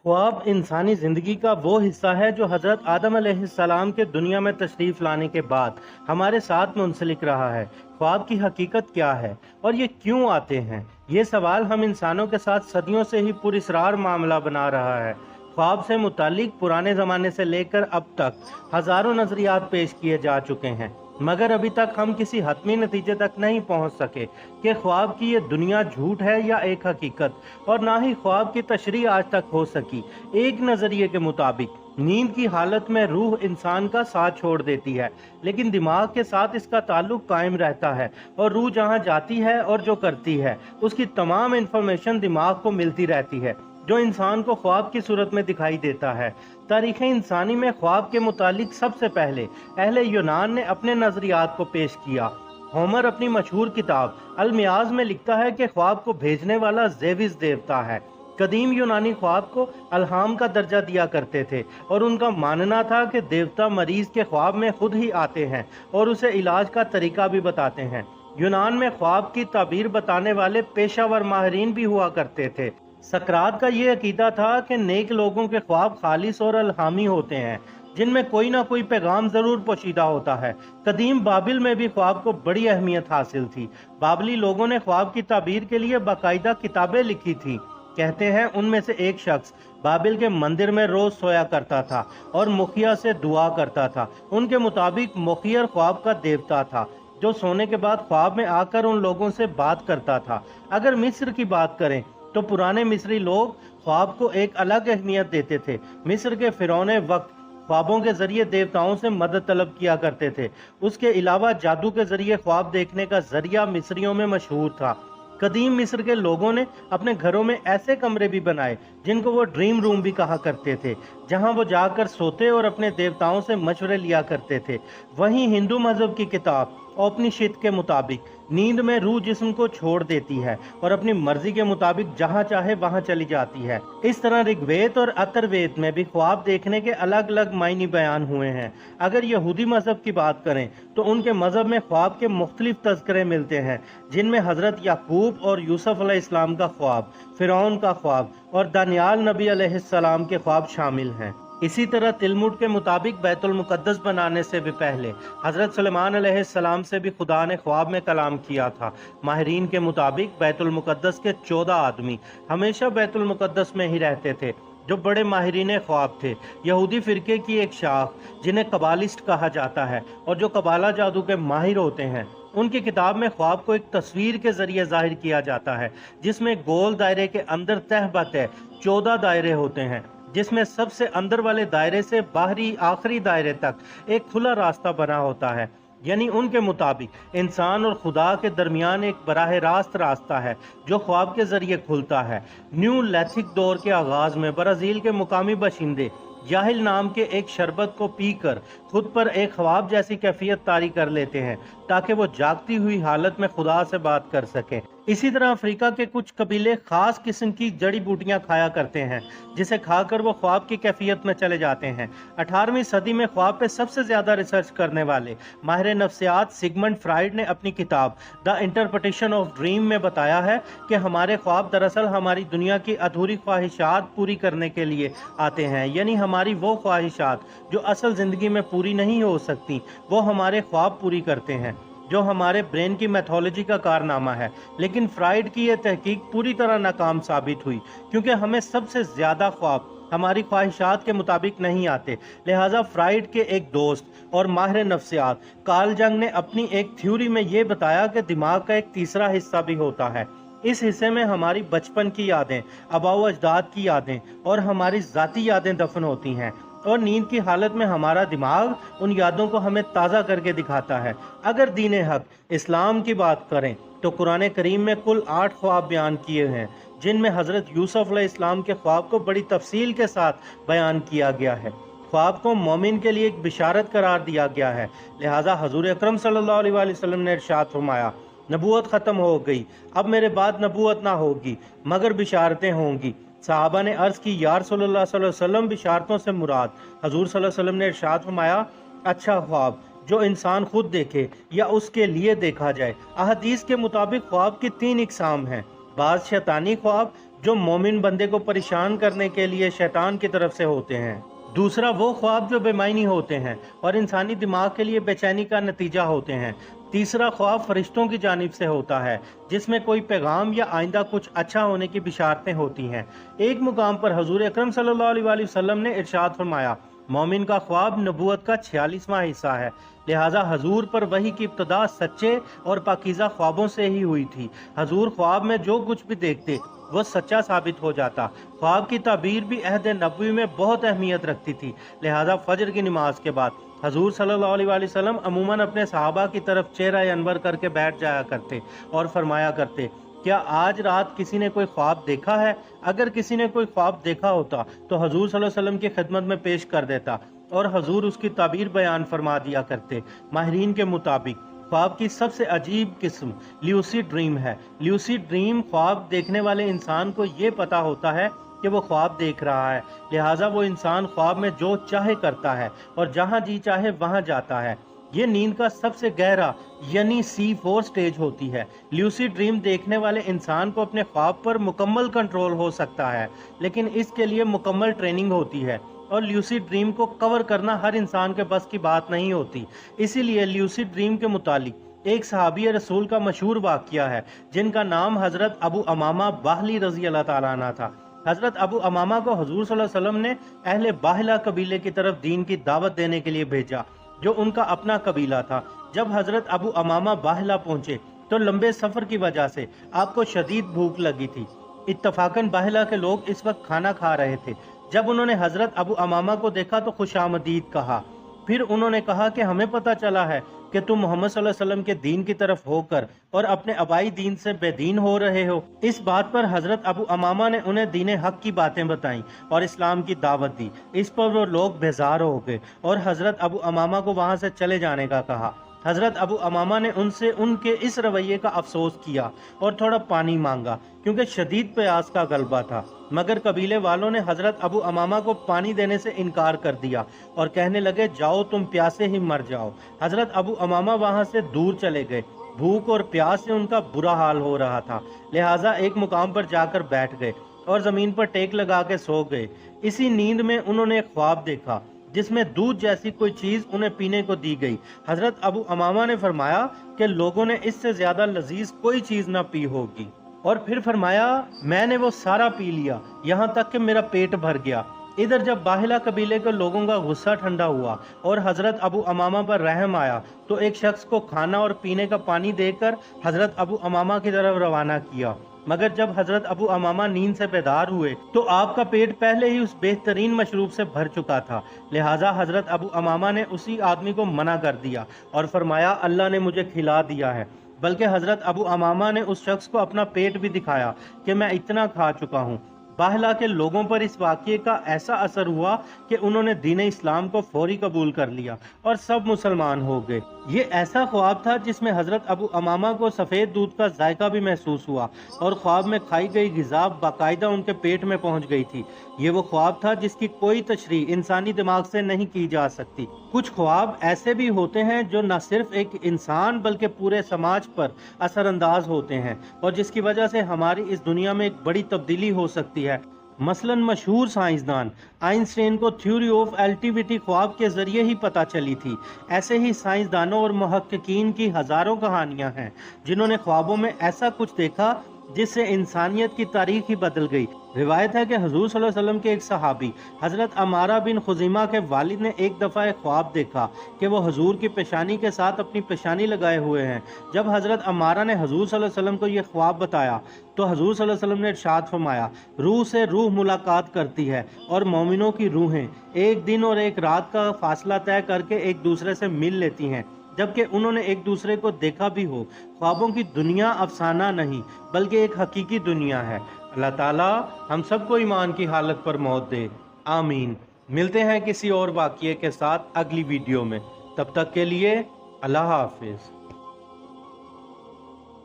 ख्वाब इंसानी ज़िंदगी का वो हिस्सा है जो हज़रत आदम अलैहिस्सलाम के दुनिया में तशरीफ़ लाने के बाद हमारे साथ मुंसलिक रहा है। ख्वाब की हकीकत क्या है और ये क्यों आते हैं? ये सवाल हम इंसानों के साथ सदियों से ही पुरअसरार मामला बना रहा है। ख्वाब से मुतालिक पुराने ज़माने से लेकर अब तक हज़ारों नज़रियात पेश किए जा चुके हैं, मगर अभी तक हम किसी हतमी नतीजे तक नहीं पहुंच सके कि ख्वाब की ये दुनिया झूठ है या एक हकीकत, और ना ही ख्वाब की तशरीह आज तक हो सकी। एक नज़रिए के मुताबिक नींद की हालत में रूह इंसान का साथ छोड़ देती है, लेकिन दिमाग के साथ इसका ताल्लुक कायम रहता है और रूह जहां जाती है और जो करती है उसकी तमाम इंफॉर्मेशन दिमाग को मिलती रहती है, जो इंसान को ख्वाब की सूरत में दिखाई देता है। तारीख़ इंसानी में ख्वाब के मुतालिक सबसे पहले अहले यूनान ने अपने नज़रियात को पेश किया। होमर अपनी मशहूर किताब अल-मियाज़ में लिखता है कि ख्वाब को भेजने वाला ज़ेविस देवता है। कदीम यूनानी ख्वाब को अल्हाम का दर्जा दिया करते थे और उनका मानना था कि देवता मरीज के ख्वाब में खुद ही आते हैं और उसे इलाज का तरीका भी बताते हैं। यूनान में ख्वाब की ताबीर बताने वाले पेशावर माहिरीन भी हुआ करते थे। सकरात का ये अकीदा था कि नेक लोगों के ख्वाब खालिस और अल्हामी होते हैं, जिनमें कोई ना कोई पैगाम जरूर पोशीदा होता है। कदीम बाबिल में भी ख्वाब को बड़ी अहमियत हासिल थी। बाबली लोगों ने ख्वाब की ताबीर के लिए बाकायदा किताबें लिखी थी। कहते हैं उनमें से एक शख्स बाबिल के मंदिर में रोज सोया करता था और मुखिया से दुआ करता था। उनके मुताबिक मुखियर ख्वाब का देवता था जो सोने के बाद ख्वाब में आकर उन लोगों से बात करता था। अगर मिस्र की बात करें तो पुराने मिस्री लोग ख्वाब को एक अलग अहमियत देते थे। मिस्र के फिरौने वक्त ख्वाबों के जरिए देवताओं से मदद तलब किया करते थे। उसके अलावा जादू के जरिए ख्वाब देखने का जरिया मिस्रियों में मशहूर था। कदीम मिस्र के लोगों ने अपने घरों में ऐसे कमरे भी बनाए जिनको वो ड्रीम रूम भी कहा करते थे, जहां वो जाकर सोते और अपने देवताओं से मशवरे लिया करते थे। वहीं हिंदू मजहब की किताब उपनिषद के मुताबिक नींद में रूह जिस्म को छोड़ देती है और अपनी मर्जी के मुताबिक जहां चाहे वहां चली जाती है। इस तरह ऋग्वेद और अथर्ववेद में भी ख्वाब देखने के अलग अलग मायने बयान हुए हैं। अगर यहूदी मजहब की बात करें तो उनके मजहब में ख्वाब के मुख्तलिफ तज़किरे मिलते हैं, जिनमें हजरत याकूब और यूसुफ अलैहिस्सलाम का ख्वाब, फिरौन का ख्वाब और दानियाल नबी अलैहिस्सलाम के ख्वाब शामिल हैं। इसी तरह तिलमुड के मुताबिक बैतुल मुकद्दस बनाने से भी पहले हज़रत सुलेमान अलैहिस्सलाम से भी खुदा ने ख्वाब में कलाम किया था। माहिरीन के मुताबिक बैतुल मुकद्दस के 14 आदमी हमेशा बैतुल मुकद्दस में ही रहते थे, जो बड़े माहिरीन ख्वाब थे। यहूदी फ़िरके की एक शाख जिन्हें कबालिस्ट कहा जाता है और जो कबाला जादू के माहिर होते हैं, उनकी किताब में ख्वाब को एक तस्वीर के जरिए जाहिर किया जाता है, जिसमें गोल दायरे के अंदर तह बतह 14 दायरे होते हैं, जिसमें सबसे अंदर वाले दायरे से बाहरी आखिरी दायरे तक एक खुला रास्ता बना होता है। यानी उनके मुताबिक इंसान और खुदा के दरमियान एक बराह रास्त रास्ता है जो ख्वाब के जरिए खुलता है। न्यू लैथिक दौर के आगाज में ब्राज़ील के मुकामी बाशिंदे जाहिल नाम के एक शरबत को पीकर खुद पर एक ख्वाब जैसी कैफियत तारी कर लेते हैं ताकि वो जागती हुई हालत में खुदा से बात कर सकें। इसी तरह अफ्रीका के कुछ कबीले खास किस्म की जड़ी बूटियां खाया करते हैं, जिसे खाकर वो ख्वाब की कैफियत में चले जाते हैं। 18वीं सदी में ख्वाब पे सबसे ज्यादा रिसर्च करने वाले माहिर नफ्सियात सिगमंड फ्राइड ने अपनी किताब द इंटरप्रिटेशन ऑफ ड्रीम में बताया है कि हमारे ख्वाब दरअसल हमारी दुनिया की अधूरी ख्वाहिशात पूरी करने के लिए आते हैं। यानी हमारी वो ख्वाहिशात जो असल जिंदगी में पूरी नहीं हो सकती, वो हमारे ख्वाब पूरी करते हैं, जो हमारे ब्रेन की मैथोलॉजी का कारनामा है। लेकिन फ्राइड की यह तहकीक पूरी तरह नाकाम साबित हुई, क्योंकि हमें सबसे ज्यादा ख्वाब हमारी ख्वाहिशात के मुताबिक नहीं आते। लिहाजा फ्राइड के एक दोस्त और माहिर नफ्सियात कार्ल जंग ने अपनी एक थ्योरी में ये बताया कि दिमाग का एक तीसरा हिस्सा भी होता है। इस हिस्से में हमारी बचपन की यादें, आबाओ अजदाद की यादें और हमारी ज़ाती यादें दफन होती हैं, और नींद की हालत में हमारा दिमाग उन यादों को हमें ताज़ा करके दिखाता है। अगर दीन हक इस्लाम की बात करें तो कुरान करीम में कुल 8 ख्वाब बयान किए हैं, जिनमें हज़रत यूसुफ अलैहिस्सलाम के ख्वाब को बड़ी तफसील के साथ बयान किया गया है। ख्वाब को मोमिन के लिए एक बिशारत करार दिया गया है। लिहाजा हजूर अकरम सल्लल्लाहु अलैहि वसल्लम ने इरशाद फरमाया, नबूवत ख़त्म हो गई, अब मेरे बाद नबूवत ना होगी मगर बिशारतें होंगी। सहाबा ने अर्ज़ की, या रसूलल्लाह सल्लल्लाहु अलैहि वसल्लम बिशारतों से मुराद? हजूर सल्लल्लाहु अलैहि वसल्लम ने इरशाद फरमाया, अच्छा ख्वाब जो इंसान खुद देखे या उसके लिए देखा जाए। अहदीस के मुताबिक ख्वाब की 3 इकसाम हैं। बाज़ शैतानी ख्वाब, जो मोमिन बंदे को परेशान करने के लिए शैतान की तरफ से होते हैं। दूसरा वो ख्वाब जो बेमायनी होते हैं और इंसानी दिमाग के लिए बेचैनी का नतीजा होते हैं। तीसरा ख्वाब फरिश्तों की जानिब से होता है, जिसमें कोई पैगाम या आइंदा कुछ अच्छा होने की बिशारतें होती हैं। एक मुकाम पर हजूर अकरम सल्लल्लाहु अलैहि वसल्लम ने इरशाद फरमाया, मोमिन का ख्वाब नबूवत का 46वां हिस्सा है। लिहाजा हजूर पर वही की इब्तदा सच्चे और पाकीज़ा ख्वाबों से ही हुई थी। हजूर ख्वाब में जो कुछ भी देखते वो सच्चा साबित हो जाता। ख्वाब की ताबीर भी अहद नबवी में बहुत अहमियत रखती थी। लिहाजा फजर की नमाज के बाद हजूर सल्लल्लाहु अलैहि वसल्लम अमूमन अपने सहाबा की तरफ चेहरा अनवर करके बैठ जाया करते और फरमाया करते, क्या आज रात किसी ने कोई ख्वाब देखा है? अगर किसी ने कोई ख्वाब देखा होता तो हजूर सल्लल्लाहु अलैहि वसल्लम की खिदमत में पेश कर देता और हजूर उसकी ताबीर बयान फरमा दिया करते। माहिरीन के मुताबिक ख्वाब की सबसे अजीब किस्म ल्यूसिड ड्रीम है। ल्यूसिड ड्रीम ख्वाब देखने वाले इंसान को ये पता होता है कि वो ख्वाब देख रहा है, लिहाजा वो इंसान ख्वाब में जो चाहे करता है और जहाँ जी चाहे वहाँ जाता है। ये नींद का सबसे गहरा यानी C4 स्टेज होती है। ल्यूसिड ड्रीम देखने वाले इंसान को अपने ख्वाब पर मुकम्मल कंट्रोल हो सकता है, लेकिन इसके लिए मुकम्मल ट्रेनिंग होती है और ल्यूसिड ड्रीम को कवर करना हर इंसान के बस की बात नहीं होती। इसीलिए ल्यूसिड ड्रीम के मुतालिक एक सहाबी रसूल का मशहूर वाक़या है, जिनका नाम हज़रत अबू अमामा बाहली रज़ी अल्लाह ताला अन्हु था। हज़रत अबू अमामा को हजूर सल्लल्लाहु अलैहि वसल्लम ने अहले बाहिला कबीले की तरफ दीन की दावत देने के लिए भेजा, जो उनका अपना कबीला था। जब हज़रत अबू अमामा बाहिला पहुंचे तो लंबे सफ़र की वजह से आपको शदीद भूख लगी थी। इत्तफाकन बाहिला के लोग इस वक्त खाना खा रहे थे। जब उन्होंने हज़रत अबू अमामा को देखा तो खुशामदीद कहा। फिर उन्होंने कहा कि हमें पता चला है कि तुम मोहम्मद सल्लल्लाहु अलैहि वसल्लम के दीन की तरफ होकर और अपने अबाई दीन से बेदीन हो रहे हो। इस बात पर हज़रत अबू अमामा ने उन्हें दीन हक की बातें बताईं और इस्लाम की दावत दी। इस पर वो लोग बेजार हो गए और हज़रत अबू अमामा को वहाँ से चले जाने का कहा। हज़रत अबू अमामा ने उनसे उनके इस रवैये का अफसोस किया और थोड़ा पानी मांगा, क्योंकि शदीद प्यास का गलबा था। मगर कबीले वालों ने हज़रत अबू अमामा को पानी देने से इनकार कर दिया और कहने लगे, जाओ तुम प्यासे ही मर जाओ। हज़रत अबू अमामा वहाँ से दूर चले गए। भूख और प्यास से उनका बुरा हाल हो रहा था, लिहाजा एक मुकाम पर जाकर बैठ गए और ज़मीन पर टेक लगा के सो गए। इसी नींद में उन्होंने एक ख्वाब देखा जिसमें दूध जैसी कोई चीज़ उन्हें पीने को दी गई। हज़रत अबू अमामा ने फरमाया कि लोगों ने इससे ज़्यादा लजीज कोई चीज़ ना पी होगी, और फिर फरमाया मैंने वो सारा पी लिया, यहाँ तक कि मेरा पेट भर गया। इधर जब बाहिला कबीले के लोगों का गुस्सा ठंडा हुआ और हज़रत अबू अमामा पर रहम आया तो एक शख्स को खाना और पीने का पानी देकर हज़रत अबू अमामा की तरफ रवाना किया। मगर जब हज़रत अबू अमामा नींद से बेदार हुए तो आपका पेट पहले ही उस बेहतरीन मशरूब से भर चुका था। लिहाजा हज़रत अबू अमामा ने उसी आदमी को मना कर दिया और फरमाया अल्लाह ने मुझे खिला दिया है। बल्कि हज़रत अबू अमामा ने उस शख्स को अपना पेट भी दिखाया कि मैं इतना खा चुका हूँ। बाहिला के लोगों पर इस वाक़ये का ऐसा असर हुआ कि उन्होंने दीन इस्लाम को फौरी कबूल कर लिया और सब मुसलमान हो गए। ये ऐसा ख्वाब था जिसमें हज़रत अबू अमामा को सफ़ेद दूध का जायका भी महसूस हुआ और ख्वाब में खाई गई ग़िज़ा बाकायदा उनके पेट में पहुंच गई थी। ये वो ख्वाब था जिसकी कोई तशरीह इंसानी दिमाग से नहीं की जा सकती। कुछ ख्वाब ऐसे भी होते हैं जो न सिर्फ एक इंसान बल्कि पूरे समाज पर असरअंदाज होते हैं और जिसकी वजह से हमारी इस दुनिया में एक बड़ी तब्दीली हो सकती है। मसलन मशहूर साइंसदान आइंस्टाइन को थ्योरी ऑफ रिलेटिविटी ख्वाब के जरिए ही पता चली थी। ऐसे ही साइंसदानों और मुहक्किकीन की हज़ारों कहानियां हैं जिन्होंने ख्वाबों में ऐसा कुछ देखा जिससे इंसानियत की तारीख ही बदल गई। रिवायत है कि हजूर सल्लल्लाहु अलैहि वसल्लम के एक सहाबी हज़रत अमारा बिन खुज़ैमा के वालिद ने एक दफ़ा एक ख्वाब देखा कि वो हजूर की पेशानी के साथ अपनी पेशानी लगाए हुए हैं। जब हज़रत अमारा ने हजूर सल्लल्लाहु अलैहि वसल्लम को ये ख्वाब बताया तो हजूर सल्लल्लाहु अलैहि वसल्लम ने इरशाद फरमाया, रूह से रूह मुलाकात करती है और मोमिनों की रूहें एक दिन और एक रात का फासला तय करके एक दूसरे से मिल लेती हैं, जबकि उन्होंने एक दूसरे को देखा भी हो। ख्वाबों की दुनिया अफसाना नहीं बल्कि एक हकीकी दुनिया है। अल्लाह ताला हम सबको ईमान की हालत पर मौत दे, आमीन। मिलते हैं किसी और वाक़ये के साथ अगली वीडियो में, तब तक के लिए अल्लाह हाफिज़।